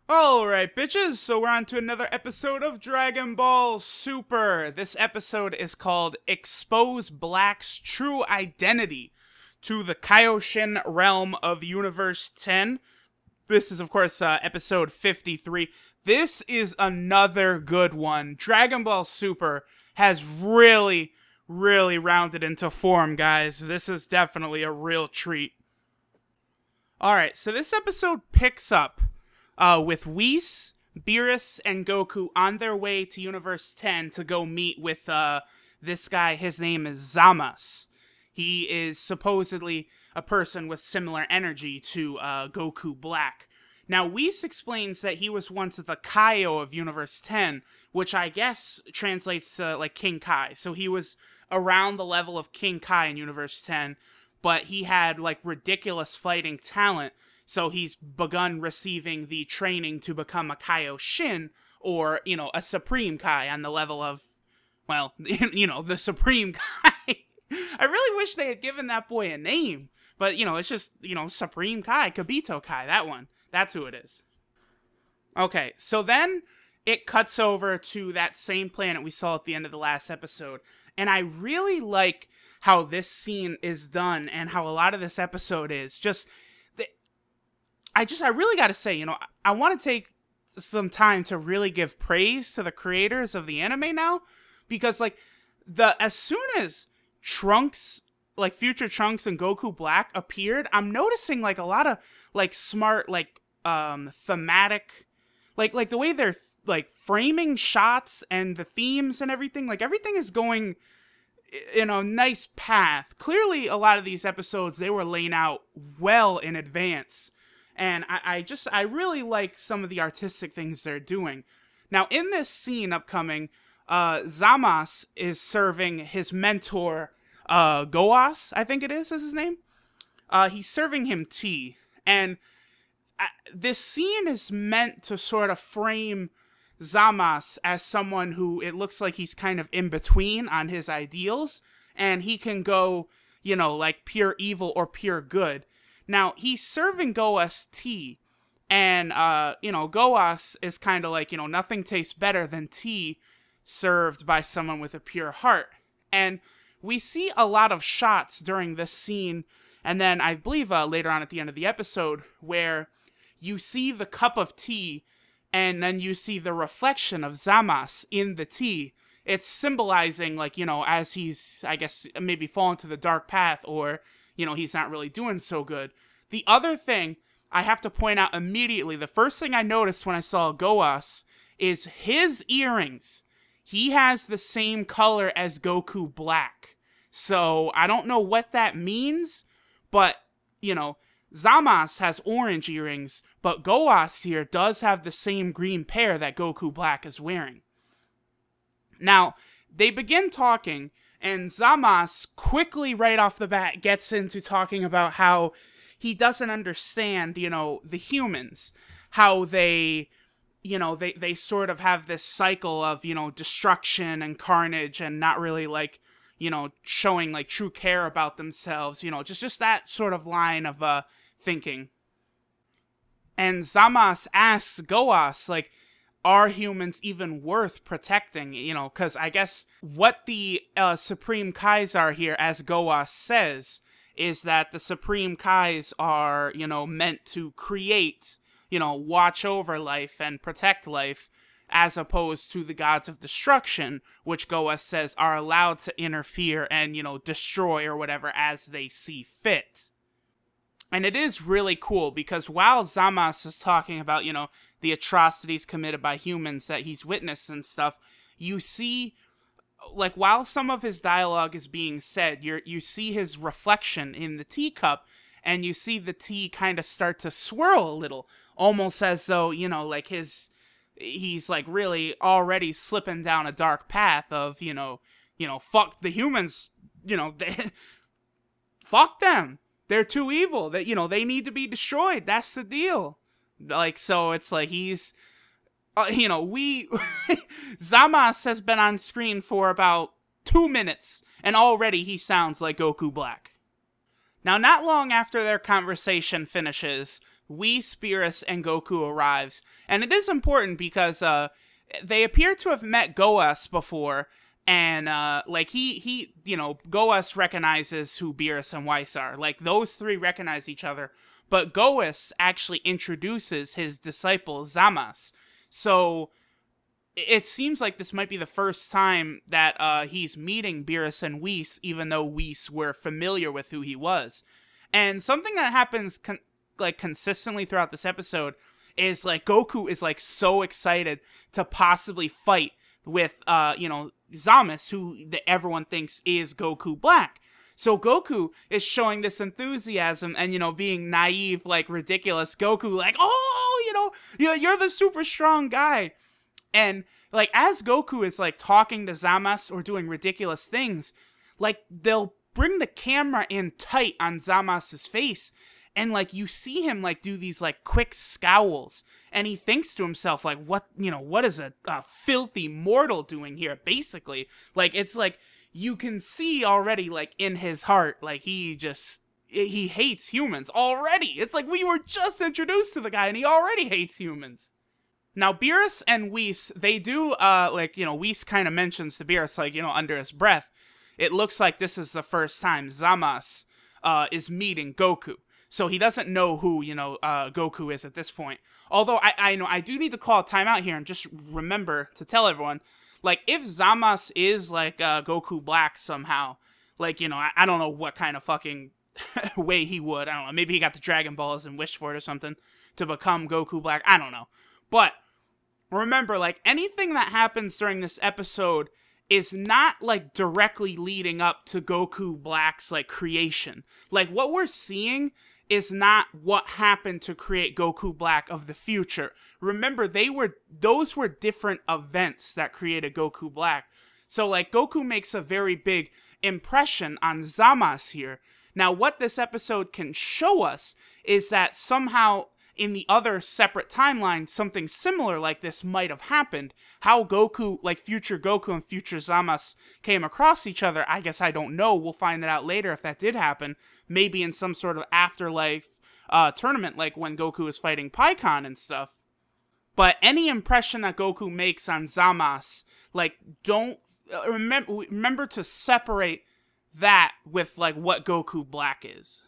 Alright, bitches, so we're on to another episode of Dragon Ball Super. This episode is called Expose Black's True Identity to the Kaioshin Realm of Universe 10. This is, of course, episode 53. This is another good one. Dragon Ball Super has really rounded into form, guys. This is definitely a real treat. Alright, so this episode picks up with Whis, Beerus, and Goku on their way to Universe 10 to go meet with this guy. His name is Zamasu. He is supposedly a person with similar energy to Goku Black. Now, Whis explains that he was once the Kaio of Universe 10, which I guess translates to, like, King Kai. So he was around the level of King Kai in Universe 10, but he had, like, ridiculous fighting talent. So he's begun receiving the training to become a Kaioshin, or, you know, a Supreme Kai on the level of, well, you know, the Supreme Kai. I really wish they had given that boy a name. But, you know, it's just, you know, Supreme Kai, Kibito Kai, that one. That's who it is. Okay, so then it cuts over to that same planet we saw at the end of the last episode. And I really like how this scene is done and how a lot of this episode is. I really gotta say, you know, I want to take some time to really give praise to the creators of the anime now, because, like, as soon as Trunks, like, future Trunks and Goku Black appeared, I'm noticing, like, a lot of, like, smart, like, thematic, like, the way they're, like, framing shots and the themes and everything, like, everything is going in a nice path. Clearly, a lot of these episodes, they were laying out well in advance. And I really like some of the artistic things they're doing. Now, in this scene upcoming, Zamasu is serving his mentor, Gowasu, I think it is his name. He's serving him tea. And this scene is meant to sort of frame Zamasu as someone who it looks like he's kind of in between on his ideals. And he can go, you know, like pure evil or pure good. Now, he's serving Gowasu tea, and, you know, Gowasu is kind of like, you know, nothing tastes better than tea served by someone with a pure heart. And we see a lot of shots during this scene, and then I believe later on at the end of the episode, where you see the cup of tea, and then you see the reflection of Zamasu in the tea. It's symbolizing, like, you know, as he's, I guess, maybe fallen to the dark path, or, you know, he's not really doing so good. The other thing I have to point out immediately, the first thing I noticed when I saw Gowasu is his earrings. He has the same color as Goku Black. So I don't know what that means, but, you know, Zamasu has orange earrings, but Gowasu here does have the same green pair that Goku Black is wearing. Now, they begin talking, and Zamasu quickly, right off the bat, gets into talking about how he doesn't understand, you know, the humans. How they, you know, they sort of have this cycle of, you know, destruction and carnage and not really, like, you know, showing, like, true care about themselves. You know, just that sort of line of thinking. And Zamasu asks Gowasu, like, are humans even worth protecting, you know, because I guess what the Supreme Kais are here, as Gowasu says, is that the Supreme Kais are, you know, meant to create, you know, watch over life and protect life, as opposed to the gods of destruction, which Gowasu says are allowed to interfere and, you know, destroy or whatever as they see fit. And it is really cool, because while Zamasu is talking about, you know, the atrocities committed by humans that he's witnessed and stuff, you see, like, while some of his dialogue is being said, you see his reflection in the teacup, and you see the tea kind of start to swirl a little, almost as though, you know, like, he's, like, really already slipping down a dark path of, you know, fuck the humans, you know, fuck them. They're too evil. That, you know, they need to be destroyed. That's the deal. Like, so it's like he's, you know, Zamasu has been on screen for about 2 minutes, and already he sounds like Goku Black. Now, not long after their conversation finishes, Whis, Beerus, and Goku arrives. And it is important because they appear to have met Gowasu before, and like he Gowasu recognizes who Beerus and Whis are. Like, those three recognize each other, but Gowasu actually introduces his disciple Zamasu. So it seems like this might be the first time that he's meeting Beerus and Whis, even though Whis were familiar with who he was. And something that happens consistently throughout this episode is like Goku is like so excited to possibly fight with Zamasu, who everyone thinks is Goku Black. So Goku is showing this enthusiasm and being naive, like ridiculous Goku, like, oh, you're the super strong guy. And like, as Goku is like talking to Zamasu or doing ridiculous things, like, they'll bring the camera in tight on Zamasu's face, and like you see him like do these like quick scowls, and he thinks to himself like, what is a filthy mortal doing here, basically. Like, it's like you can see already, like, in his heart, like he hates humans already. It's like we were just introduced to the guy and he already hates humans. Now, Beerus and Whis, they do, Whis kind of mentions to Beerus, like, under his breath, it looks like this is the first time Zamasu is meeting Goku. So he doesn't know who, Goku is at this point. Although, I do need to call a timeout here and just remember to tell everyone, like, if Zamasu is, like, Goku Black somehow, like, I don't know what kind of fucking way he would. I don't know. Maybe he got the Dragon Balls and wished for it or something to become Goku Black. I don't know. But remember, like, anything that happens during this episode is not, like, directly leading up to Goku Black's, like, creation. Like, what we're seeing is not what happened to create Goku Black of the future. Remember, those were different events that created Goku Black. So, like, Goku makes a very big impression on Zamasu here. Now, what this episode can show us is that somehow in the other separate timeline, something similar like this might have happened. How Goku, like future Goku and future Zamasu, came across each other, I guess I don't know. We'll find that out later if that did happen. Maybe in some sort of afterlife tournament, like when Goku was fighting Pikkon and stuff. But any impression that Goku makes on Zamasu, like, don't remember to separate that with, like, what Goku Black is.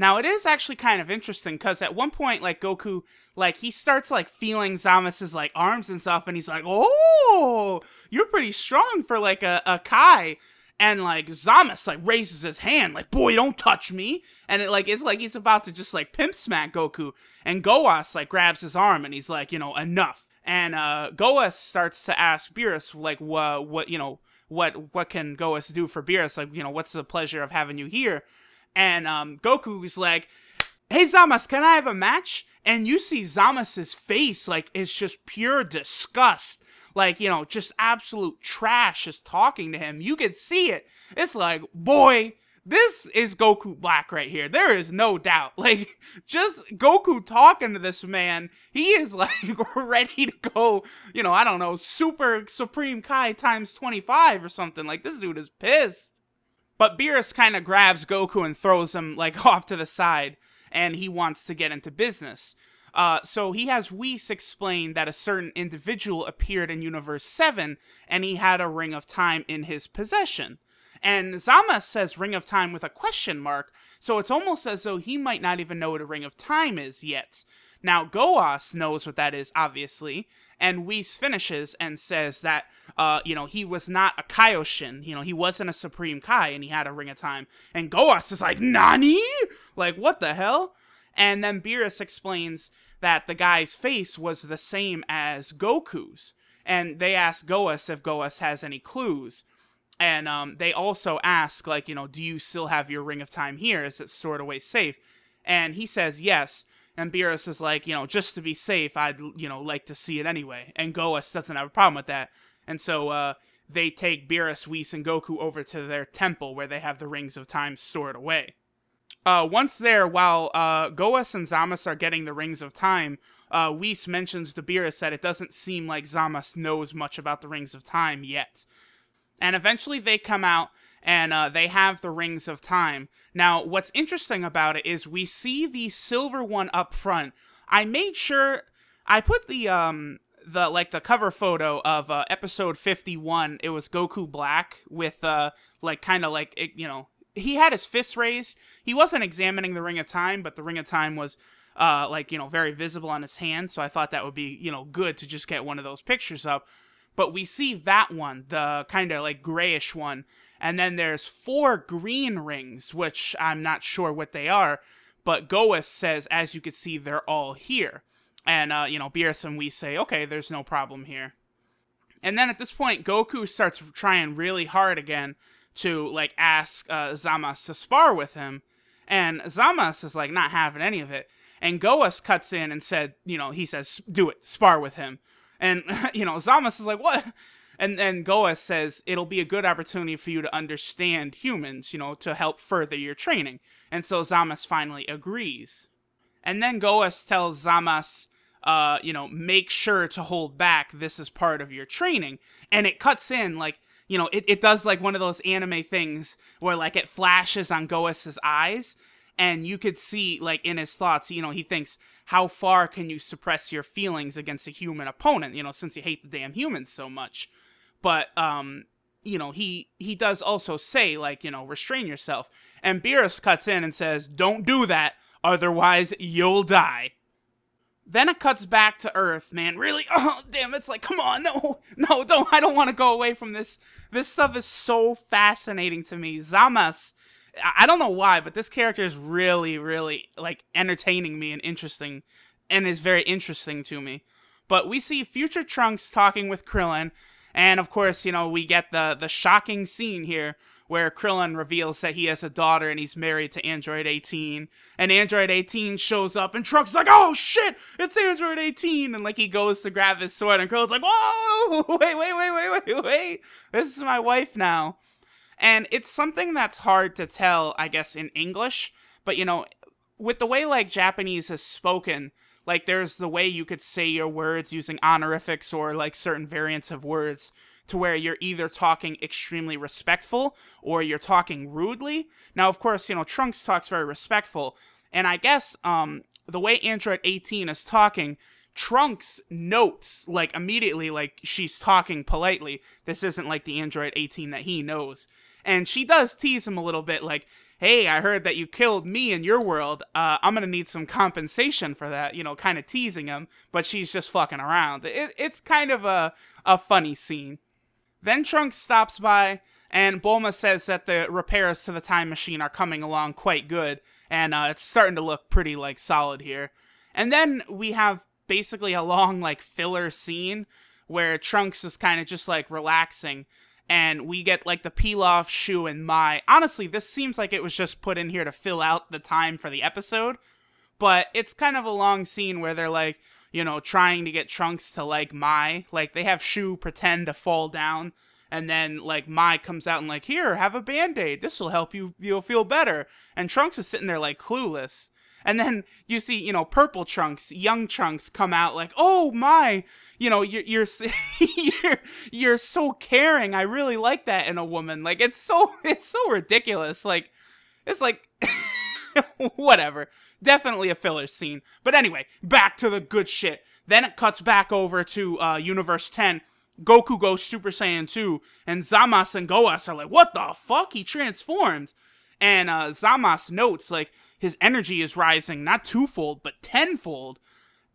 Now, it is actually kind of interesting, because at one point, like, Goku, like, he starts, like, feeling Zamasu's, like, arms and stuff, and he's like, oh, you're pretty strong for, like, a Kai. And, like, Zamasu, like, raises his hand, like, boy, don't touch me. And it's like he's about to just, like, pimp smack Goku. And Gowasu, like, grabs his arm, and he's like, enough. And Gowasu starts to ask Beerus, like, what can Gowasu do for Beerus? Like, what's the pleasure of having you here? And Goku's like, hey, Zamasu, can I have a match? And you see Zamasu's face, like, it's just pure disgust. Like, just absolute trash is talking to him. You can see it. It's like, boy, this is Goku Black right here. There is no doubt. Like, just Goku talking to this man, he is, like, ready to go, I don't know, Super Supreme Kai times 25 or something. Like, this dude is pissed. But Beerus kind of grabs Goku and throws him, like, off to the side, and he wants to get into business. So he has Whis explain that a certain individual appeared in Universe 7, and he had a Ring of Time in his possession. And Zamasu says Ring of Time with a question mark, so it's almost as though he might not even know what a Ring of Time is yet. Now, Gowasu knows what that is, obviously, and Whis finishes and says that, he was not a Kaioshin, he wasn't a Supreme Kai, and he had a Ring of Time. And Gowasu is like, Nani? Like, what the hell? And then Beerus explains that the guy's face was the same as Goku's. And they ask Gowasu if Gowasu has any clues. And they also ask, like, do you still have your Ring of Time here? Is it stored away safe? And he says yes. And Beerus is like, just to be safe, I'd, like to see it anyway. And Gowasu doesn't have a problem with that. And so they take Beerus, Whis, and Goku over to their temple where they have the Rings of Time stored away. Once there, while Gowasu and Zamasu are getting the Rings of Time, Whis mentions to Beerus that it doesn't seem like Zamasu knows much about the Rings of Time yet. And eventually they come out, and they have the rings of time. Now, what's interesting about it is we see the silver one up front. I made sure I put the cover photo of episode 51. It was Goku Black with he had his fist raised. He wasn't examining the ring of time, but the ring of time was very visible on his hand. So I thought that would be good to just get one of those pictures up. But we see that one, the kind of like grayish one. And then there's 4 green rings, which I'm not sure what they are. But Gowasu says, as you can see, they're all here. And, Beerus and we say, okay, there's no problem here. And then at this point, Goku starts trying really hard again to, ask Zamasu to spar with him. And Zamasu is, not having any of it. And Gowasu cuts in and said, he says, do it, spar with him. And, Zamasu is like, what? And then Gowasu says, it'll be a good opportunity for you to understand humans, to help further your training. And so Zamasu finally agrees. And then Gowasu tells Zamasu, make sure to hold back. This is part of your training. And it cuts in, it does one of those anime things where it flashes on Gowasu's eyes. And you could see, in his thoughts, he thinks, how far can you suppress your feelings against a human opponent, since you hate the damn humans so much. But, he does also say, restrain yourself. And Beerus cuts in and says, don't do that, otherwise you'll die. Then it cuts back to Earth, man. Really? Oh, damn, it's come on, no, don't, I don't want to go away from this. This stuff is so fascinating to me. Zamasu, I don't know why, but this character is really, really, entertaining me and interesting, and is very interesting to me. But we see future Trunks talking with Krillin, and of course, we get the shocking scene here where Krillin reveals that he has a daughter and he's married to Android 18. And Android 18 shows up and Trunks is like, oh shit, it's Android 18. And he goes to grab his sword and Krillin's like, whoa, wait, this is my wife now. And it's something that's hard to tell, I guess, in English. But, with the way, Japanese is spoken, there's the way you could say your words using honorifics or, certain variants of words to where you're either talking extremely respectful or you're talking rudely. Now, of course, Trunks talks very respectful. And I guess the way Android 18 is talking, Trunks notes, immediately, she's talking politely. This isn't the Android 18 that he knows. And she does tease him a little bit, hey, I heard that you killed me in your world. I'm gonna need some compensation for that, kind of teasing him. But she's just fucking around. It's kind of a funny scene. Then Trunks stops by, and Bulma says that the repairs to the time machine are coming along quite good. And it's starting to look pretty, solid here. And then we have basically a long, filler scene where Trunks is kind of just, relaxing. And we get, the Pilaf, Shu, and Mai. Honestly, this seems like it was just put in here to fill out the time for the episode. But it's kind of a long scene where they're, trying to get Trunks to like Mai. They have Shu pretend to fall down. And then, Mai comes out and here, have a Band-Aid. This will help you'll feel better. And Trunks is sitting there, clueless. And then you see, purple Trunks, young Trunks come out oh, Mai, you're you're so caring. I really like that in a woman. It's so ridiculous. It's whatever. Definitely a filler scene. But anyway, back to the good shit. Then it cuts back over to Universe 10. Goku goes Super Saiyan 2, and Zamasu and Gowasu are like, what the fuck? He transformed. And Zamasu notes, his energy is rising, not 2-fold, but 10-fold.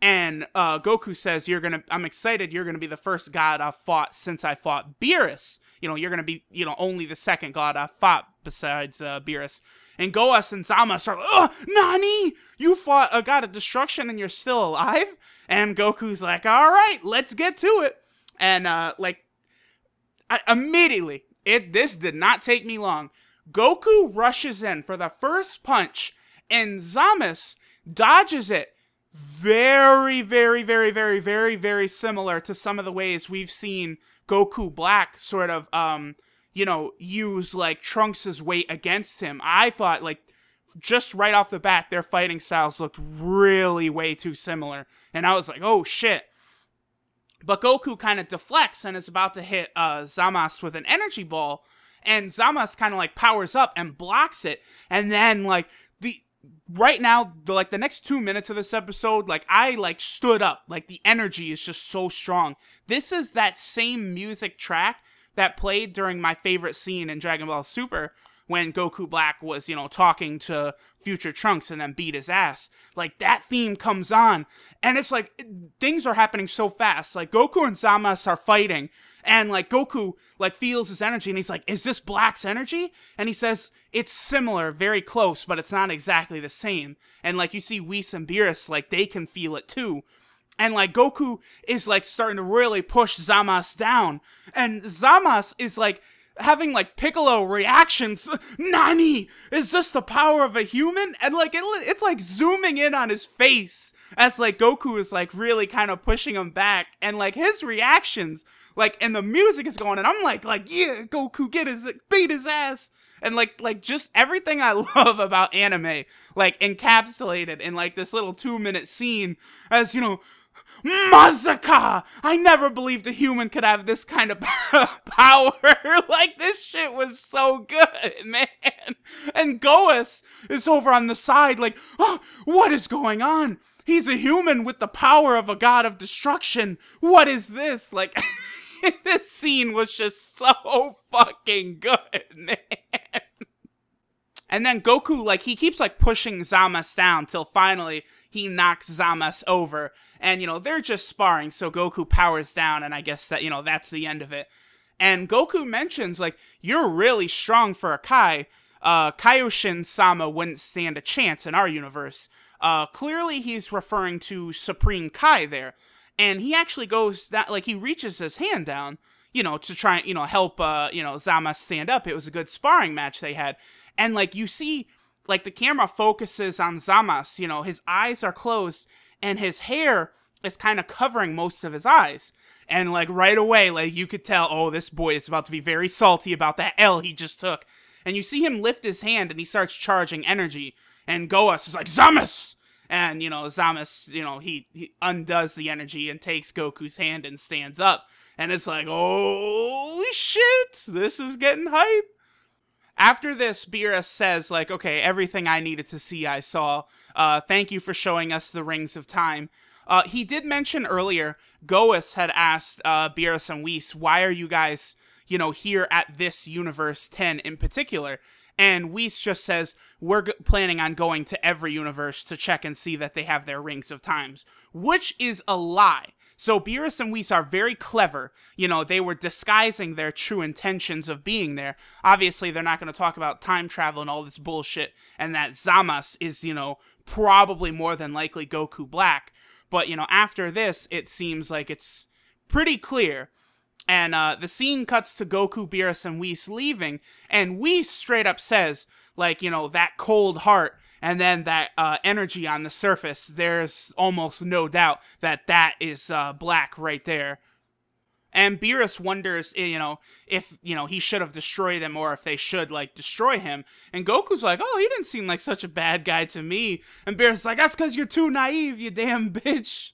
And Goku says, I'm excited you're gonna be the first god I've fought since I fought Beerus. You're gonna be, only the second god I've fought besides Beerus. And Gowasu and Zamasu are like, oh, Nani? You fought a god of destruction and you're still alive? And Goku's like, all right, let's get to it. And, immediately, this did not take me long. Goku rushes in for the first punch, and Zamasu dodges it. Very, very, very, very, very, very similar to some of the ways we've seen Goku Black sort of, use, Trunks' weight against him. I thought, just right off the bat, their fighting styles looked really way too similar. And I was like, oh, shit. But Goku kind of deflects and is about to hit Zamasu with an energy ball. And Zamasu kind of like powers up and blocks it. And then like right now, like the next 2 minutes of this episode, like I like stood up. Like the energy is just so strong. This is that same music track that played during my favorite scene in Dragon Ball Super when Goku Black was, you know, talking to future Trunks and then beat his ass. Like that theme comes on and it's like things are happening so fast. Like Goku and Zamasu are fighting and like Goku like feels his energy and he's like, is this Black's energy? And he says, it's similar, very close, but it's not exactly the same. And like you see Whis and Beerus, like they can feel it too. And like Goku is like starting to really push Zamasu down. And Zamasu is like having like Piccolo reactions. Nani? Is this the power of a human? And like it's like zooming in on his face as like Goku is like really kind of pushing him back. And like his reactions, like, and the music is going, and I'm like, yeah, Goku, beat his ass. And like just everything I love about anime, like encapsulated in like this little 2-minute scene as, you know, Mazaka! I never believed a human could have this kind of power. Like, this shit was so good, man. And Gowasu is over on the side like, oh, what is going on? He's a human with the power of a god of destruction. What is this? Like, this scene was just so fucking good, man. And then Goku, like, he keeps, like, pushing Zamasu down till finally he knocks Zamasu over. And, you know, they're just sparring, so Goku powers down, and I guess that, you know, that's the end of it. And Goku mentions, like, you're really strong for a Kai. Kaioshin-sama wouldn't stand a chance in our universe. Clearly he's referring to Supreme Kai there. And he actually goes, that like, he reaches his hand down, you know, to try, you know, help, you know, Zamasu stand up. It was a good sparring match they had. And, like, you see, like, the camera focuses on Zamasu, you know, his eyes are closed, and his hair is kind of covering most of his eyes. And, like, right away, like, you could tell, oh, this boy is about to be very salty about that L he just took. And you see him lift his hand, and he starts charging energy. And Gowasu is like, Zamasu! And, you know, Zamasu, you know, he undoes the energy and takes Goku's hand and stands up. And it's like, holy shit, this is getting hype. After this, Beerus says, like, okay, everything I needed to see, I saw. Thank you for showing us the Rings of Time. He did mention earlier, Gowasu had asked Beerus and Whis, why are you guys, you know, here at this Universe 10 in particular? And Whis just says, we're planning on going to every universe to check and see that they have their Rings of Times, which is a lie. So Beerus and Whis are very clever. You know, they were disguising their true intentions of being there. Obviously, they're not going to talk about time travel and all this bullshit, and that Zamasu is, you know, probably more than likely Goku Black. But, you know, after this, it seems like it's pretty clear. And the scene cuts to Goku, Beerus, and Whis leaving, and Whis straight up says, like, you know, that cold heart, and then that energy on the surface, there's almost no doubt that that is Black right there. And Beerus wonders, you know, if, you know, he should have destroyed them or if they should, like, destroy him. And Goku's like, oh, he didn't seem like such a bad guy to me. And Beerus is like, that's because you're too naive, you damn bitch.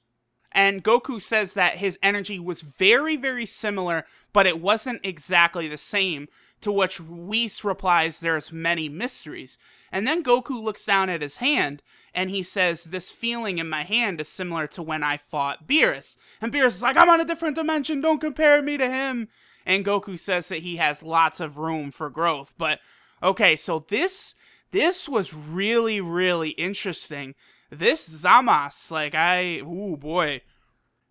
And Goku says that his energy was very, very similar, but it wasn't exactly the same, to which Whis replies there's many mysteries. And then Goku looks down at his hand, and he says, this feeling in my hand is similar to when I fought Beerus. And Beerus is like, I'm on a different dimension, don't compare me to him. And Goku says that he has lots of room for growth. But, okay, so this was really, really interesting. This Zamasu, like, ooh boy.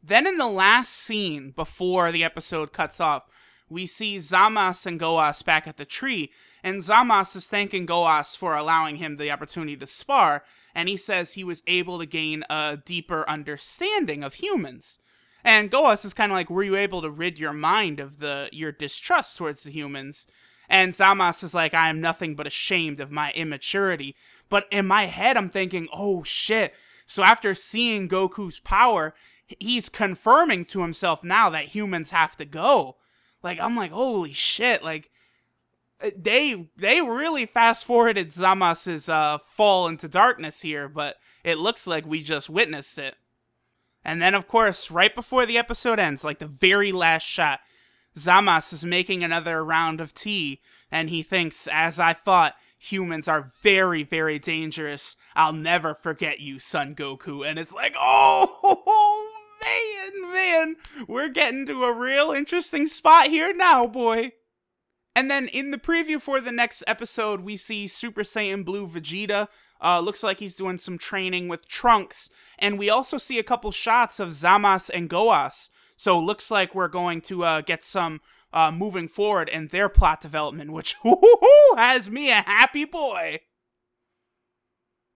Then in the last scene, before the episode cuts off, we see Zamasu and Gowasu back at the tree, and Zamasu is thanking Gowasu for allowing him the opportunity to spar, and he says he was able to gain a deeper understanding of humans. And Gowasu is kind of like, were you able to rid your mind of your distrust towards the humans? And Zamasu is like, I am nothing but ashamed of my immaturity. But in my head, I'm thinking, oh shit. So after seeing Goku's power, he's confirming to himself now that humans have to go. Like, I'm like, holy shit. Like, they really fast-forwarded Zamasu's fall into darkness here, but it looks like we just witnessed it. And then, of course, right before the episode ends, like the very last shot, Zamasu is making another round of tea, and he thinks, as I thought, humans are very, very dangerous. I'll never forget you, Son Goku. And it's like, oh, man, we're getting to a real interesting spot here now, boy. And then in the preview for the next episode, we see Super Saiyan Blue Vegeta. Looks like he's doing some training with Trunks. And we also see a couple shots of Zamasu and Gowasu. So looks like we're going to get some moving forward in their plot development, which has me a happy boy.